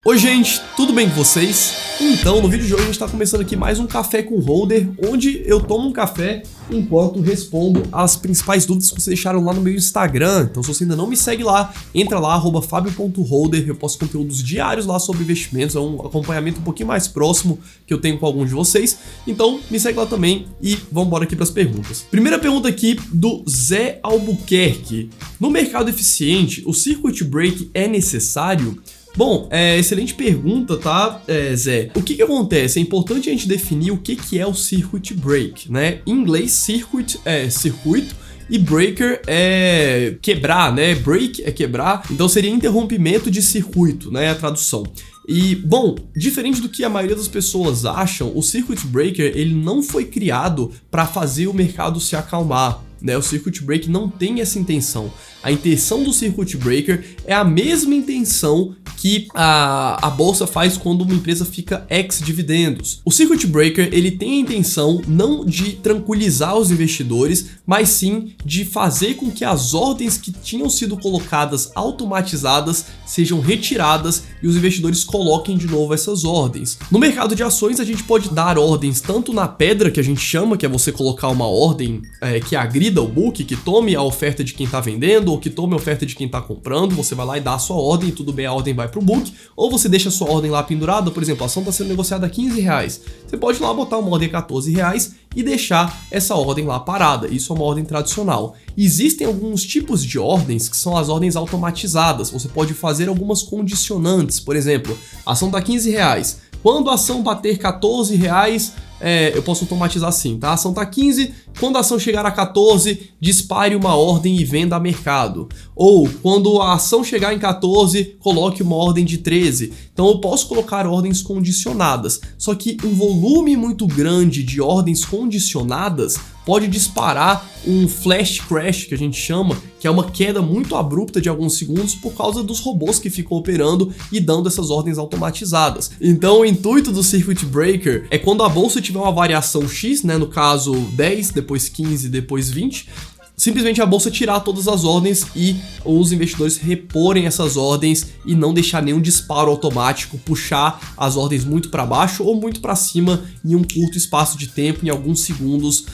Oi gente, tudo bem com vocês? Então, no vídeo de hoje a gente está começando aqui mais um Café com Holder, onde eu tomo um café enquanto respondo as principais dúvidas que vocês deixaram lá no meu Instagram. Então, se você ainda não me segue lá, entra lá, @fabio.holder, eu posto conteúdos diários lá sobre investimentos, é um acompanhamento um pouquinho mais próximo que eu tenho com alguns de vocês. Então, me segue lá também e vamos embora aqui para as perguntas. Primeira pergunta aqui do Zé Albuquerque. No mercado eficiente, o Circuit Break é necessário? Bom, excelente pergunta, tá, Zé? O que acontece? É importante a gente definir o que é o Circuit Break, né? Em inglês, circuit é circuito e breaker é quebrar, né? Break é quebrar, então seria interrompimento de circuito, né? A tradução. E, bom, diferente do que a maioria das pessoas acham, o Circuit Breaker ele não foi criado para fazer o mercado se acalmar, né? O Circuit Break não tem essa intenção. A intenção do Circuit Breaker é a mesma intenção que a bolsa faz quando uma empresa fica ex-dividendos. O Circuit Breaker ele tem a intenção não de tranquilizar os investidores, mas sim de fazer com que as ordens que tinham sido colocadas automatizadas sejam retiradas e os investidores coloquem de novo essas ordens. No mercado de ações a gente pode dar ordens tanto na pedra, que a gente chama, que é você colocar uma ordem que agrida o book, que tome a oferta de quem está vendendo ou que tome a oferta de quem está comprando, você vai lá e dá a sua ordem, tudo bem, a ordem vai pro book, ou você deixa a sua ordem lá pendurada, por exemplo, a ação está sendo negociada a R$15, você pode ir lá botar uma ordem a R$14 e deixar essa ordem lá parada, isso é uma ordem tradicional. Existem alguns tipos de ordens que são as ordens automatizadas, você pode fazer algumas condicionantes, por exemplo, a ação está R$15, quando a ação bater R$14, eu posso automatizar assim, tá? A ação tá 15, quando a ação chegar a 14, dispare uma ordem e venda a mercado. Ou, quando a ação chegar em 14, coloque uma ordem de 13. Então eu posso colocar ordens condicionadas, só que um volume muito grande de ordens condicionadas pode disparar um flash crash, que a gente chama, que é uma queda muito abrupta de alguns segundos por causa dos robôs que ficam operando e dando essas ordens automatizadas. Então o intuito do Circuit Breaker é quando a bolsa tiver uma variação X, né, no caso 10, depois 15, depois 20, simplesmente a bolsa tirar todas as ordens e os investidores reporem essas ordens e não deixar nenhum disparo automático, puxar as ordens muito para baixo ou muito para cima em um curto espaço de tempo, em alguns segundos,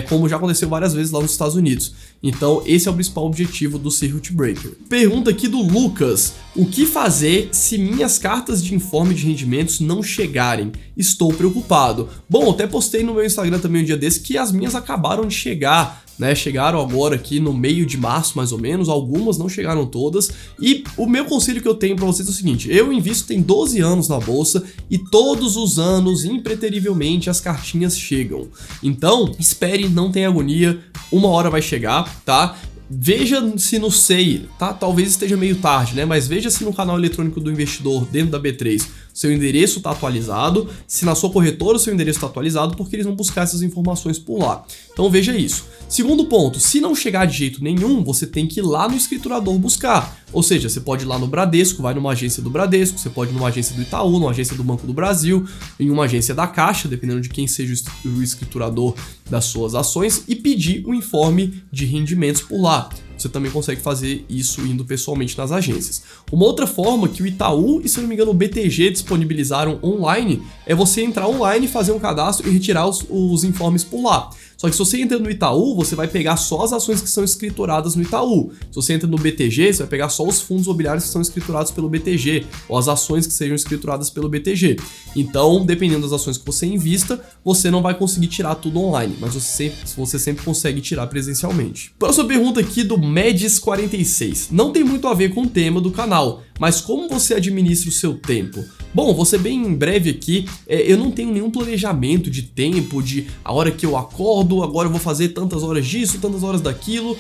como já aconteceu várias vezes lá nos Estados Unidos. Então esse é o principal objetivo do Circuit Breaker. Pergunta aqui do Lucas: o que fazer se minhas cartas de informe de rendimentos não chegarem? Estou preocupado. Bom, até postei no meu Instagram também um dia desse que as minhas acabaram de chegar, né? Chegaram agora aqui no meio de março, mais ou menos, algumas não chegaram todas, e o meu conselho que eu tenho para vocês é o seguinte: eu invisto tem 12 anos na bolsa e todos os anos, impreterivelmente, as cartinhas chegam. Então, espere, não tenha agonia, uma hora vai chegar, tá? Veja se no SEI, tá? Talvez esteja meio tarde, né? Mas veja se no canal eletrônico do investidor dentro da B3 seu endereço está atualizado, se na sua corretora o seu endereço está atualizado, porque eles vão buscar essas informações por lá. Então veja isso. Segundo ponto, se não chegar de jeito nenhum, você tem que ir lá no escriturador buscar. Ou seja, você pode ir lá no Bradesco, vai numa agência do Bradesco, você pode ir numa agência do Itaú, numa agência do Banco do Brasil, em uma agência da Caixa, dependendo de quem seja o escriturador das suas ações, e pedir um informe de rendimentos por lá. Você também consegue fazer isso indo pessoalmente nas agências. Uma outra forma que o Itaú e, se eu não me engano, o BTG disponibilizaram online é você entrar online, fazer um cadastro e retirar os informes por lá. Só que se você entra no Itaú, você vai pegar só as ações que são escrituradas no Itaú. Se você entra no BTG, você vai pegar só os fundos imobiliários que são escriturados pelo BTG, ou as ações que sejam escrituradas pelo BTG. Então, dependendo das ações que você invista, você não vai conseguir tirar tudo online, mas você sempre consegue tirar presencialmente. Próxima pergunta aqui do Medis46. Não tem muito a ver com o tema do canal, mas como você administra o seu tempo? Bom, vou ser bem breve aqui, eu não tenho nenhum planejamento de tempo, de a hora que eu acordo, agora eu vou fazer tantas horas disso, tantas horas daquilo.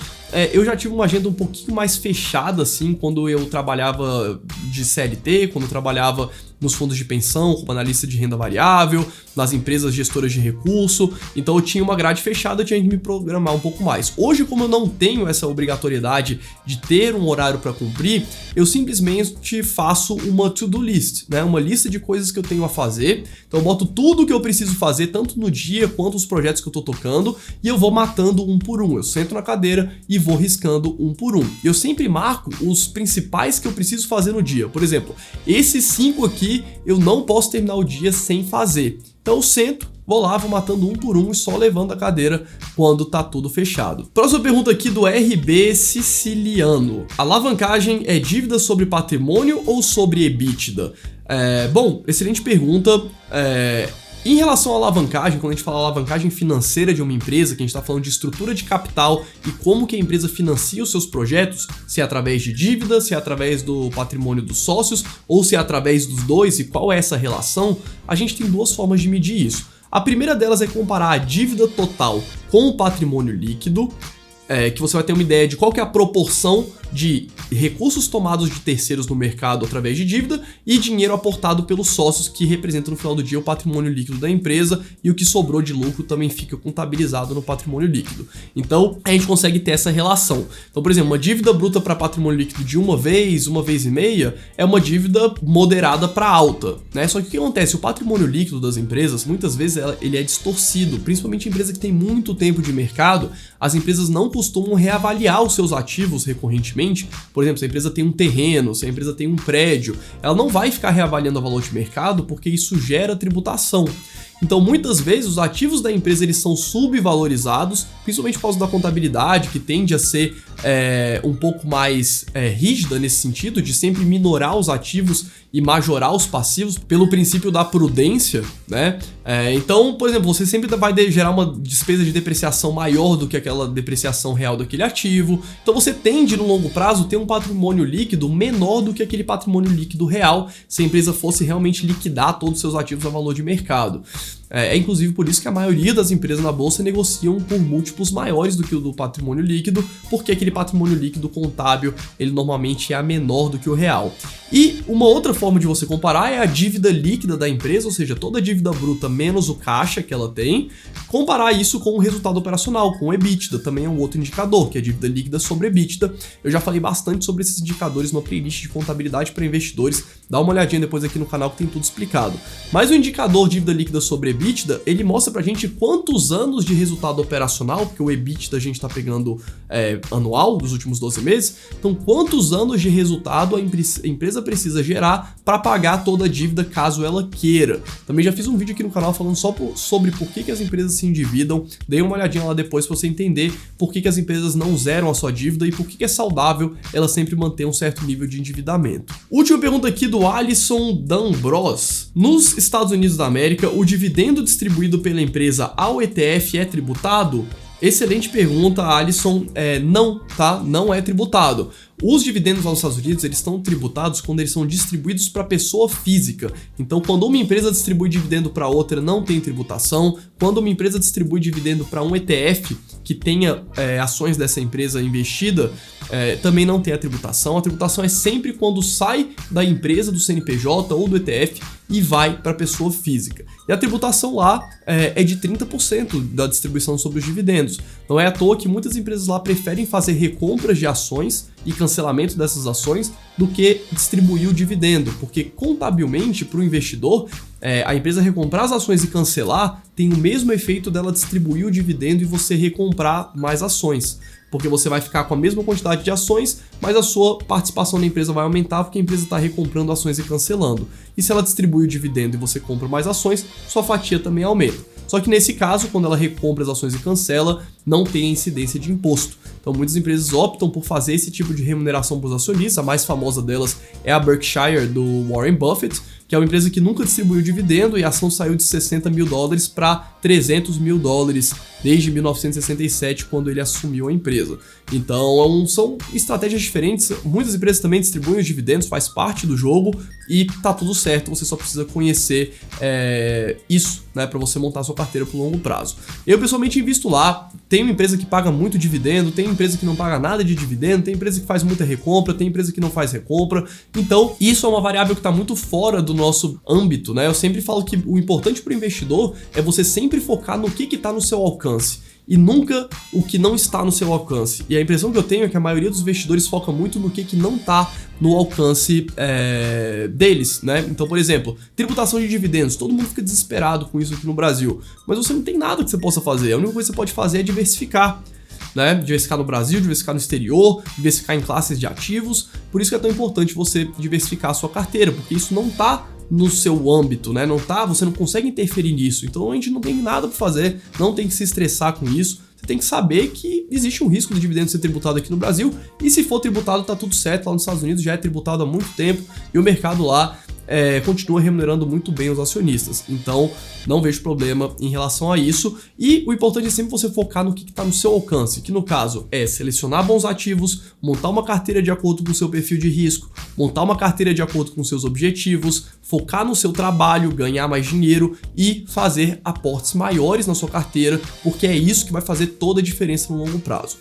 Eu já tive uma agenda um pouquinho mais fechada, assim, quando eu trabalhava de CLT, quando eu trabalhava nos fundos de pensão, como analista de renda variável, nas empresas gestoras de recurso, então eu tinha uma grade fechada, eu tinha que me programar um pouco mais. Hoje, como eu não tenho essa obrigatoriedade de ter um horário para cumprir, eu simplesmente normalmente faço uma to-do list, né? Uma lista de coisas que eu tenho a fazer. Então eu boto tudo que eu preciso fazer, tanto no dia quanto os projetos que eu tô tocando, e eu vou matando um por um. Eu sento na cadeira e vou riscando um por um. Eu sempre marco os principais que eu preciso fazer no dia. Por exemplo, esses 5 aqui eu não posso terminar o dia sem fazer. Então eu sento, vou lá, vou matando um por um e só levando a cadeira quando tá tudo fechado. Próxima pergunta aqui do RB Siciliano. Alavancagem é dívida sobre patrimônio ou sobre EBITDA? Bom, excelente pergunta. Em relação à alavancagem, quando a gente fala alavancagem financeira de uma empresa, que a gente está falando de estrutura de capital e como que a empresa financia os seus projetos, se é através de dívida, se é através do patrimônio dos sócios ou se é através dos dois e qual é essa relação, a gente tem 2 formas de medir isso. A primeira delas é comparar a dívida total com o patrimônio líquido, que você vai ter uma ideia de qual que é a proporção de recursos tomados de terceiros no mercado através de dívida e dinheiro aportado pelos sócios, que representa no final do dia o patrimônio líquido da empresa, e o que sobrou de lucro também fica contabilizado no patrimônio líquido. Então a gente consegue ter essa relação. Então, por exemplo, uma dívida bruta para patrimônio líquido de uma vez e meia é uma dívida moderada para alta, né? Só que o que acontece? O patrimônio líquido das empresas, muitas vezes ele é distorcido, principalmente em empresa que tem muito tempo de mercado. As empresas não costumam reavaliar os seus ativos recorrentemente. Por exemplo, se a empresa tem um terreno, se a empresa tem um prédio, ela não vai ficar reavaliando o valor de mercado porque isso gera tributação. Então, muitas vezes, os ativos da empresa eles são subvalorizados, principalmente por causa da contabilidade, que tende a ser um pouco mais rígida nesse sentido, de sempre minorar os ativos e majorar os passivos pelo princípio da prudência, né? Então, por exemplo, você sempre vai gerar uma despesa de depreciação maior do que aquela depreciação real daquele ativo. Então, você tende, no longo prazo, ter um patrimônio líquido menor do que aquele patrimônio líquido real, se a empresa fosse realmente liquidar todos os seus ativos a valor de mercado. Inclusive por isso que a maioria das empresas na bolsa negociam por múltiplos maiores do que o do patrimônio líquido, porque aquele patrimônio líquido contábil, ele normalmente é menor do que o real. E uma outra forma de você comparar é a dívida líquida da empresa, ou seja, toda a dívida bruta menos o caixa que ela tem, comparar isso com o resultado operacional, com o EBITDA, também é um outro indicador, que é a dívida líquida sobre EBITDA. Eu já falei bastante sobre esses indicadores no playlist de contabilidade para investidores, dá uma olhadinha depois aqui no canal que tem tudo explicado. Mas o indicador dívida líquida sobre EBITDA, ele mostra pra gente quantos anos de resultado operacional, porque o EBITDA a gente tá pegando anual dos últimos 12 meses, então quantos anos de resultado a empresa precisa gerar para pagar toda a dívida caso ela queira. Também já fiz um vídeo aqui no canal falando só sobre por que as empresas se endividam, dei uma olhadinha lá depois para você entender por que as empresas não zeram a sua dívida e por que é saudável ela sempre manter um certo nível de endividamento. Última pergunta aqui do Alisson Dambros. Nos Estados Unidos da América, o dividendo distribuído pela empresa ao ETF é tributado? Excelente pergunta, Alisson. Não, tá? Não é tributado. Os dividendos nos Estados Unidos, eles estão tributados quando eles são distribuídos para pessoa física. Então, quando uma empresa distribui dividendo para outra, não tem tributação. Quando uma empresa distribui dividendo para um ETF que tenha ações dessa empresa investida, também não tem a tributação. A tributação é sempre quando sai da empresa, do CNPJ ou do ETF e vai para a pessoa física. E a tributação lá é de 30% da distribuição sobre os dividendos. Não é à toa que muitas empresas lá preferem fazer recompras de ações e cancelamento dessas ações do que distribuir o dividendo, porque contabilmente para o investidor, a empresa recomprar as ações e cancelar tem o mesmo efeito dela distribuir o dividendo e você recomprar mais ações, porque você vai ficar com a mesma quantidade de ações, mas a sua participação na empresa vai aumentar porque a empresa está recomprando ações e cancelando. E se ela distribui o dividendo e você compra mais ações, sua fatia também aumenta. Só que nesse caso, quando ela recompra as ações e cancela, não tem a incidência de imposto. Então muitas empresas optam por fazer esse tipo de remuneração para os acionistas. A mais famosa delas é a Berkshire, do Warren Buffett, que é uma empresa que nunca distribuiu dividendo e a ação saiu de $60 mil para $300 mil desde 1967, quando ele assumiu a empresa. Então são estratégias diferentes. Muitas empresas também distribuem os dividendos, faz parte do jogo e tá tudo certo. Você só precisa conhecer isso, né, para você montar a sua carteira pro longo prazo. Eu pessoalmente invisto lá. Tem uma empresa que paga muito dividendo, tem empresa que não paga nada de dividendo, tem empresa que faz muita recompra, tem empresa que não faz recompra. Então isso é uma variável que está muito fora do nosso âmbito, né? Eu sempre falo que o importante para o investidor é você sempre focar no que está no seu alcance. e nunca o que não está no seu alcance. E a impressão que eu tenho é que a maioria dos investidores foca muito no que não está no alcance deles, né? Então, por exemplo, tributação de dividendos. Todo mundo fica desesperado com isso aqui no Brasil, mas você não tem nada que você possa fazer. A única coisa que você pode fazer é diversificar. Né? Diversificar no Brasil, diversificar no exterior, diversificar em classes de ativos. Por isso que é tão importante você diversificar a sua carteira, porque isso não está no seu âmbito, né? Você não consegue interferir nisso. Então a gente não tem nada para fazer, não tem que se estressar com isso. Você tem que saber que existe um risco do dividendo ser tributado aqui no Brasil, e se for tributado tá tudo certo. Lá nos Estados Unidos já é tributado há muito tempo e o mercado lá continua remunerando muito bem os acionistas. Então não vejo problema em relação a isso, e o importante é sempre você focar no que está no seu alcance, que no caso é selecionar bons ativos, montar uma carteira de acordo com o seu perfil de risco, montar uma carteira de acordo com seus objetivos, focar no seu trabalho, ganhar mais dinheiro e fazer aportes maiores na sua carteira, porque é isso que vai fazer toda a diferença no longo prazo.